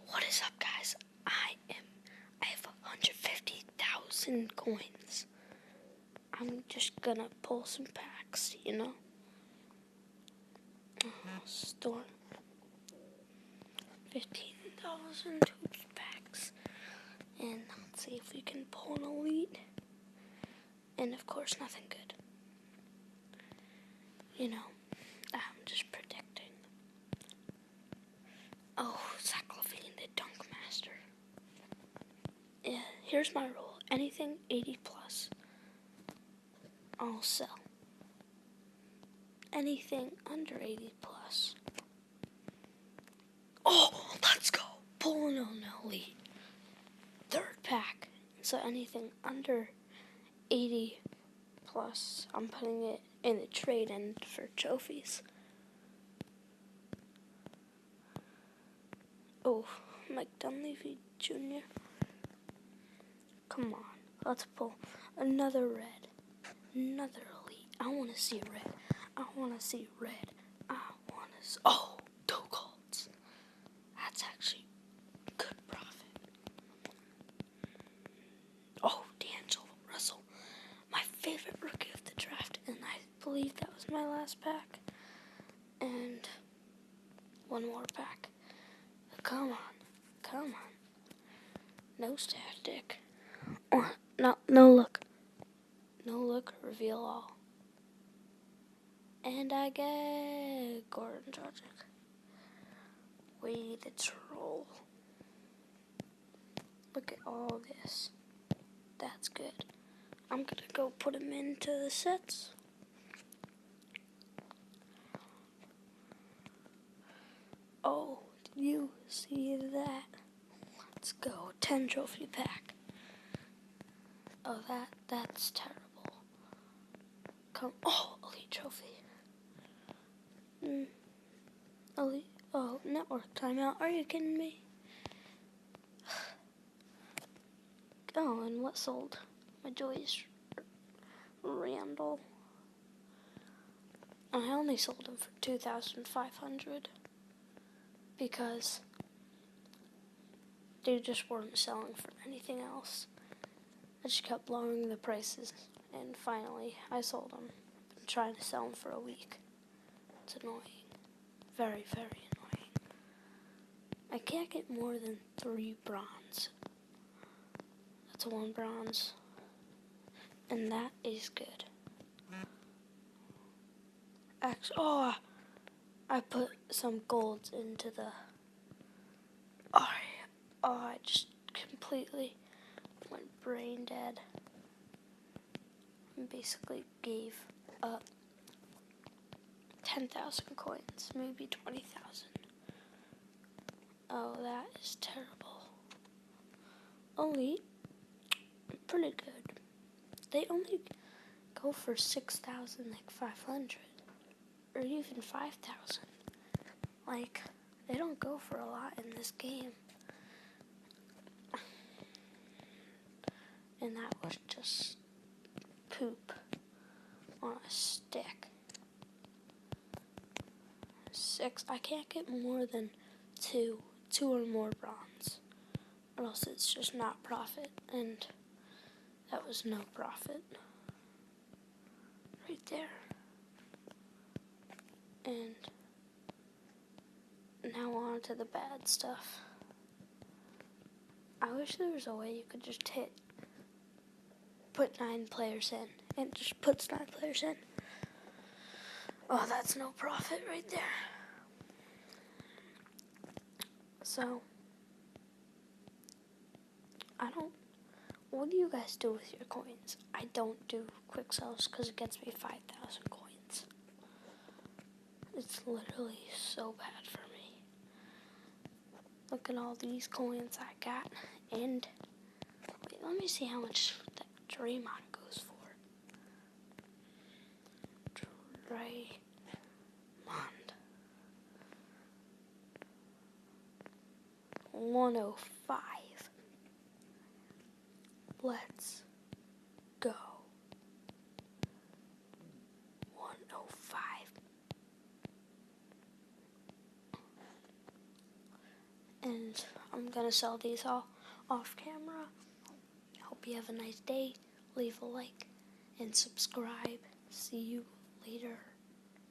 What is up, guys? I have 150,000 coins. I'm just gonna pull some packs, Storm. 15,000 hoops packs. And let's see if we can pull an elite. And of course, nothing good. I'm just predicting. Oh, Zach Levine, the Dunk Master. Yeah, here's my rule. Anything 80 plus, I'll sell. Anything under 80 plus. Oh, let's go. Pulling on elite. Third pack. So anything under 80 plus, I'm putting it in the trade end for trophies. Oh, Mike Dunleavy Jr. Come on, let's pull another red, another elite. I want to see red. Oh, two golds. That's actually good profit. Oh, D'Angelo Russell, my favorite rookie of the draft, and I believe that was my last pack. And one more pack. Come on. No static. No look. No look, reveal all. And I get Gordon Dragic. We the troll. Look at all this. That's good. I'm gonna go put him into the sets. Oh, did you see that? Let's go. 10 trophy pack. Oh, that's terrible. Elite trophy. Elite. Oh, network timeout. Are you kidding me? Oh, and what sold? My Julius Randle. I only sold him for 2,500 because they just weren't selling for anything else. I just kept lowering the prices, and finally I sold them. I've been trying to sell them for a week. It's annoying. Very, very annoying. I can't get more than 3 bronze. That's 1 bronze. And that is good. Actually, I put some golds into the... I just completely went brain dead. And basically gave up 10,000 coins, maybe 20,000. Oh, that is terrible. Elite, pretty good. They only go for 6,500 or even 5,000. Like, they don't go for a lot in this game. And that was just poop on a stick. 6. I can't get more than 2 or more bronze, or else it's just not profit. And that was no profit right there. And now on to the bad stuff. I wish there was a way you could just put 9 players in, and it just puts 9 players in. Oh, that's no profit right there. So, what do you guys do with your coins? I don't do quick sells because it gets me 5,000 coins. It's literally so bad for me. Look at all these coins I got. And, wait, let me see how much that Draymond goes for. Draymond. 105. Let's go. 105. And and I'm gonna sell these all off camera. Hope you have a nice day. Leave a like and subscribe. See you later.